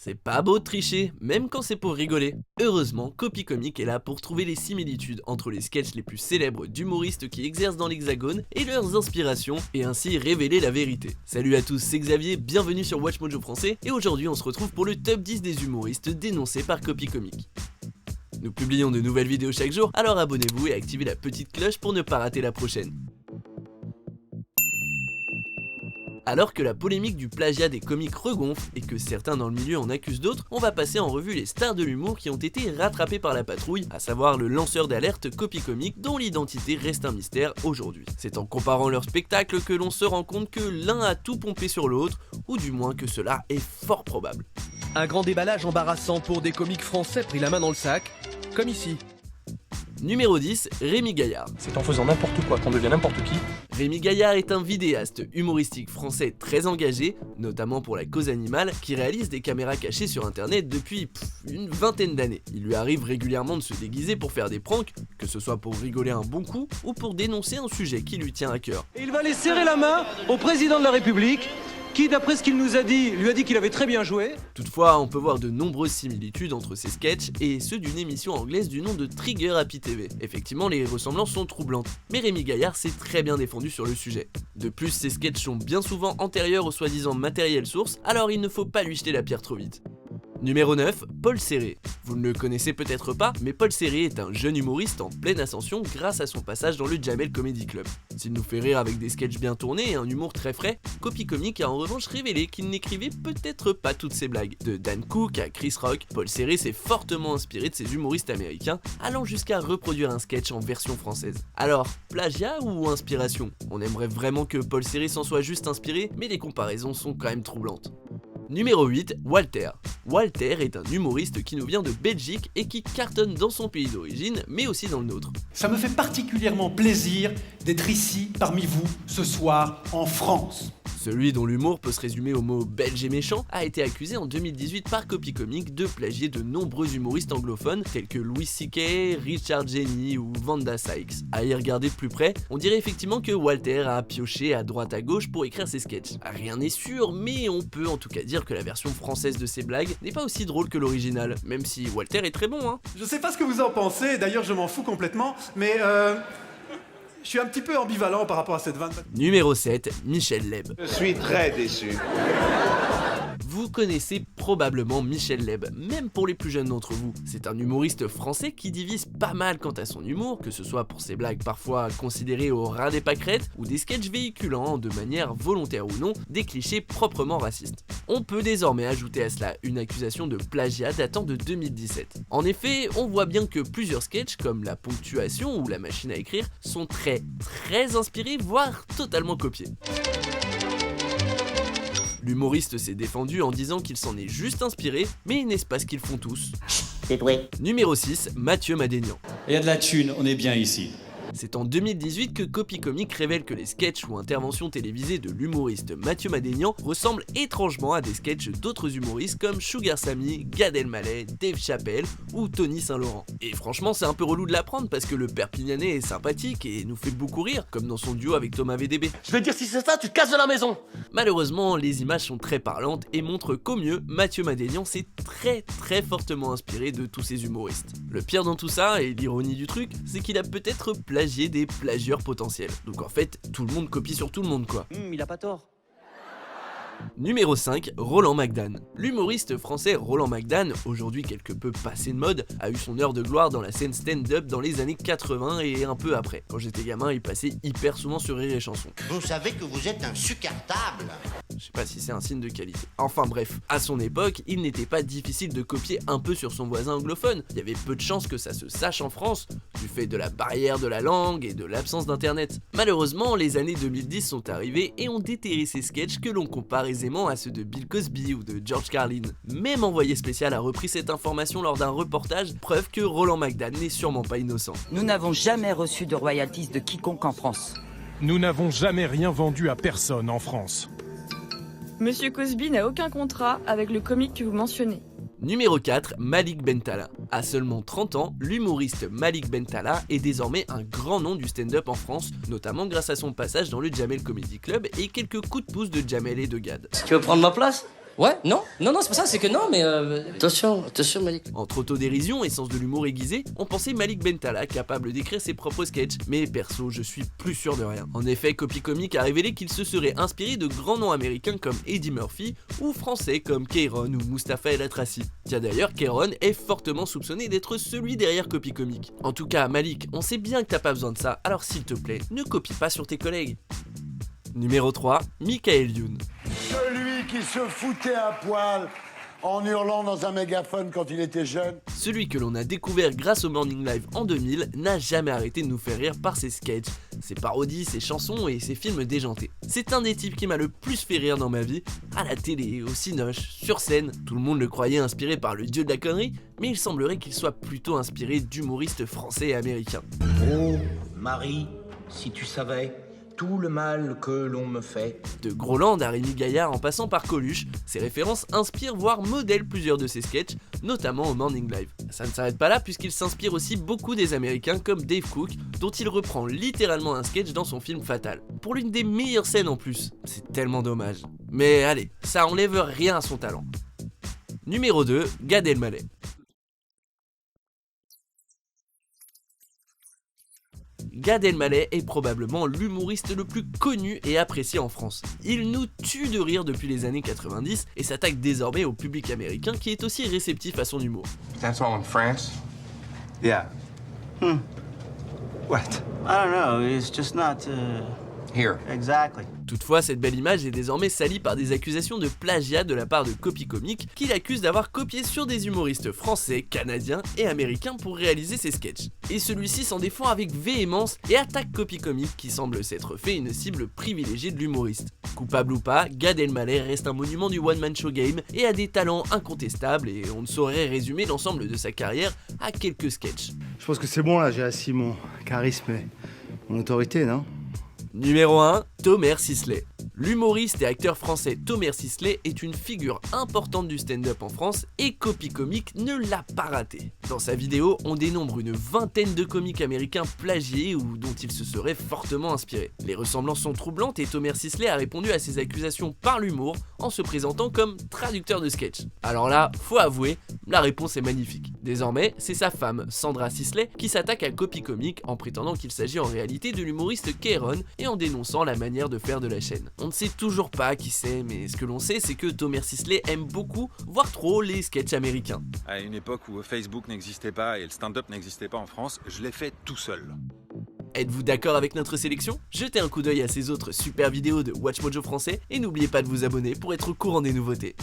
C'est pas beau de tricher, même quand c'est pour rigoler. Heureusement, Copy Comic est là pour trouver les similitudes entre les sketchs les plus célèbres d'humoristes qui exercent dans l'Hexagone et leurs inspirations, et ainsi révéler la vérité. Salut à tous, c'est Xavier, bienvenue sur Watch Mojo Français, et aujourd'hui on se retrouve pour le top 10 des humoristes dénoncés par Copy Comic. Nous publions de nouvelles vidéos chaque jour, alors abonnez-vous et activez la petite cloche pour ne pas rater la prochaine. Alors que la polémique du plagiat des comiques regonfle et que certains dans le milieu en accusent d'autres, on va passer en revue les stars de l'humour qui ont été rattrapées par la patrouille, à savoir le lanceur d'alerte Copy Comic dont l'identité reste un mystère aujourd'hui. C'est en comparant leurs spectacles que l'on se rend compte que l'un a tout pompé sur l'autre, ou du moins que cela est fort probable. Un grand déballage embarrassant pour des comiques français pris la main dans le sac, comme ici. Numéro 10, Rémi Gaillard. C'est en faisant n'importe quoi qu'on devient n'importe qui. Rémi Gaillard est un vidéaste humoristique français très engagé, notamment pour la cause animale, qui réalise des caméras cachées sur internet depuis une vingtaine d'années. Il lui arrive régulièrement de se déguiser pour faire des pranks, que ce soit pour rigoler un bon coup ou pour dénoncer un sujet qui lui tient à cœur. Et il va aller serrer la main au président de la République, qui, d'après ce qu'il nous a dit, lui a dit qu'il avait très bien joué. Toutefois, on peut voir de nombreuses similitudes entre ces sketchs et ceux d'une émission anglaise du nom de Trigger Happy TV. Effectivement, les ressemblances sont troublantes, mais Rémi Gaillard s'est très bien défendu sur le sujet. De plus, ces sketchs sont bien souvent antérieurs au soi-disant matériel source, alors il ne faut pas lui jeter la pierre trop vite. Numéro 9, Paul Serré. Vous ne le connaissez peut-être pas, mais Paul Serré est un jeune humoriste en pleine ascension grâce à son passage dans le Jamel Comedy Club. S'il nous fait rire avec des sketchs bien tournés et un humour très frais, Copy Comic a en revanche révélé qu'il n'écrivait peut-être pas toutes ses blagues. De Dan Cook à Chris Rock, Paul Serré s'est fortement inspiré de ces humoristes américains, allant jusqu'à reproduire un sketch en version française. Alors, plagiat ou inspiration? On aimerait vraiment que Paul Serré s'en soit juste inspiré, mais les comparaisons sont quand même troublantes. Numéro 8, Walter. Walter est un humoriste qui nous vient de Belgique et qui cartonne dans son pays d'origine, mais aussi dans le nôtre. Ça me fait particulièrement plaisir d'être ici parmi vous ce soir en France. Celui dont l'humour peut se résumer au mot belge et méchant a été accusé en 2018 par Copy Comic de plagier de nombreux humoristes anglophones tels que Louis C.K., Richard Jenny ou Vanda Sykes. À y regarder de plus près, on dirait effectivement que Walter a pioché à droite à gauche pour écrire ses sketchs. Rien n'est sûr, mais on peut en tout cas dire que la version française de ses blagues n'est pas aussi drôle que l'original, même si Walter est très bon, hein. Je sais pas ce que vous en pensez, d'ailleurs je m'en fous complètement, mais je suis un petit peu ambivalent par rapport à cette vanne. Numéro 7, Michel Leb. Je suis très déçu. Vous connaissez probablement Michel Leb, même pour les plus jeunes d'entre vous. C'est un humoriste français qui divise pas mal quant à son humour, que ce soit pour ses blagues parfois considérées au ras des pâquerettes, ou des sketchs véhiculant, de manière volontaire ou non, des clichés proprement racistes. On peut désormais ajouter à cela une accusation de plagiat datant de 2017. En effet, on voit bien que plusieurs sketchs, comme la ponctuation ou la machine à écrire, sont très inspirés, voire totalement copiés. L'humoriste s'est défendu en disant qu'il s'en est juste inspiré, mais n'est-ce pas ce qu'ils font tous? C'est vrai. Numéro 6, Mathieu Madénian. Il y a de la thune, on est bien ici. C'est en 2018 que Copy Comic révèle que les sketchs ou interventions télévisées de l'humoriste Mathieu Madénian ressemblent étrangement à des sketchs d'autres humoristes comme Sugar Sammy, Gad Elmaleh, Dave Chappelle ou Tony Saint-Laurent. Et franchement, c'est un peu relou de l'apprendre parce que le Perpignanais est sympathique et nous fait beaucoup rire, comme dans son duo avec Thomas VDB. Je vais te dire si c'est ça, tu te casses de la maison. Malheureusement, les images sont très parlantes et montrent qu'au mieux, Mathieu Madénian s'est très fortement inspiré de tous ces humoristes. Le pire dans tout ça, et l'ironie du truc, c'est qu'il a peut-être plagié des plagieurs potentiels. Donc en fait, tout le monde copie sur tout le monde quoi. Il a pas tort. Numéro 5, Roland McDan. L'humoriste français Roland McDan, aujourd'hui quelque peu passé de mode, a eu son heure de gloire dans la scène stand-up dans les années 80 et un peu après. Quand j'étais gamin, il passait hyper souvent sur Rire et Chanson. Vous savez que vous êtes un sucartable. Je sais pas si c'est un signe de qualité. Enfin bref, à son époque, il n'était pas difficile de copier un peu sur son voisin anglophone. Il y avait peu de chances que ça se sache en France, du fait de la barrière de la langue et de l'absence d'internet. Malheureusement, les années 2010 sont arrivées et ont déterré ces sketchs que l'on compare aisément à ceux de Bill Cosby ou de George Carlin. Même Envoyé spécial a repris cette information lors d'un reportage, preuve que Roland McDan n'est sûrement pas innocent. Nous n'avons jamais reçu de royalties de quiconque en France. Nous n'avons jamais rien vendu à personne en France. Monsieur Cosby n'a aucun contrat avec le comique que vous mentionnez. Numéro 4, Malik Bentala. À seulement 30 ans, l'humoriste Malik Bentala est désormais un grand nom du stand-up en France, notamment grâce à son passage dans le Jamel Comedy Club et quelques coups de pouce de Jamel et de Gad. Tu veux prendre ma place? Ouais, non, c'est pas ça, c'est que non, mais Attention Malik. Entre autodérision et sens de l'humour aiguisé, on pensait Malik Bentala capable d'écrire ses propres sketchs, mais perso, je suis plus sûr de rien. En effet, Copy Comic a révélé qu'il se serait inspiré de grands noms américains comme Eddie Murphy, ou français comme Kéron ou Mustapha El Atrassi. Tiens d'ailleurs, Kéron est fortement soupçonné d'être celui derrière Copy Comic. En tout cas, Malik, on sait bien que t'as pas besoin de ça, alors s'il te plaît, ne copie pas sur tes collègues. Numéro 3, Michael Youn. Celui qui se foutait à poil en hurlant dans un mégaphone quand il était jeune. Celui que l'on a découvert grâce au Morning Live en 2000 n'a jamais arrêté de nous faire rire par ses sketchs, ses parodies, ses chansons et ses films déjantés. C'est un des types qui m'a le plus fait rire dans ma vie, à la télé, au cinoche, sur scène. Tout le monde le croyait inspiré par le dieu de la connerie, mais il semblerait qu'il soit plutôt inspiré d'humoristes français et américains. Oh, Marie, si tu savais tout le mal que l'on me fait. De Groland à Rémi Gaillard en passant par Coluche, ces références inspirent voire modèlent plusieurs de ses sketchs, notamment au Morning Live. Ça ne s'arrête pas là puisqu'il s'inspire aussi beaucoup des Américains comme Dave Cook, dont il reprend littéralement un sketch dans son film Fatal. Pour l'une des meilleures scènes en plus, c'est tellement dommage. Mais allez, ça enlève rien à son talent. Numéro 2, Gad Elmaleh. Gad Elmaleh est probablement l'humoriste le plus connu et apprécié en France. Il nous tue de rire depuis les années 90 et s'attaque désormais au public américain qui est aussi réceptif à son humour. That's all in France? Yeah. What? I don't know, it's just not, Here. Exactly. Toutefois, cette belle image est désormais salie par des accusations de plagiat de la part de Copy Comic, qui l'accuse d'avoir copié sur des humoristes français, canadiens et américains pour réaliser ses sketchs. Et celui-ci s'en défend avec véhémence et attaque Copy Comic qui semble s'être fait une cible privilégiée de l'humoriste. Coupable ou pas, Gad Elmaleh reste un monument du one-man show game et a des talents incontestables et on ne saurait résumer l'ensemble de sa carrière à quelques sketchs. Je pense que c'est bon là, j'ai assis mon charisme et mon autorité, non ? Numéro 1, Thomer Sisley. L'humoriste et acteur français Thomer Sisley est une figure importante du stand-up en France et Copy Comic ne l'a pas raté. Dans sa vidéo, on dénombre une vingtaine de comiques américains plagiés ou dont il se serait fortement inspiré. Les ressemblances sont troublantes et Thomer Sisley a répondu à ces accusations par l'humour en se présentant comme traducteur de sketch. Alors là, faut avouer, la réponse est magnifique. Désormais, c'est sa femme, Sandra Sisley, qui s'attaque à Copy Comic en prétendant qu'il s'agit en réalité de l'humoriste Kéron et en dénonçant la manière de faire de la chaîne. On ne sait toujours pas qui c'est, mais ce que l'on sait, c'est que Thomer Sisley aime beaucoup, voire trop, les sketchs américains. À une époque où Facebook n'existait pas et le stand-up n'existait pas en France, je l'ai fait tout seul. Êtes-vous d'accord avec notre sélection? Jetez un coup d'œil à ces autres super vidéos de WatchMojo français et n'oubliez pas de vous abonner pour être au courant des nouveautés.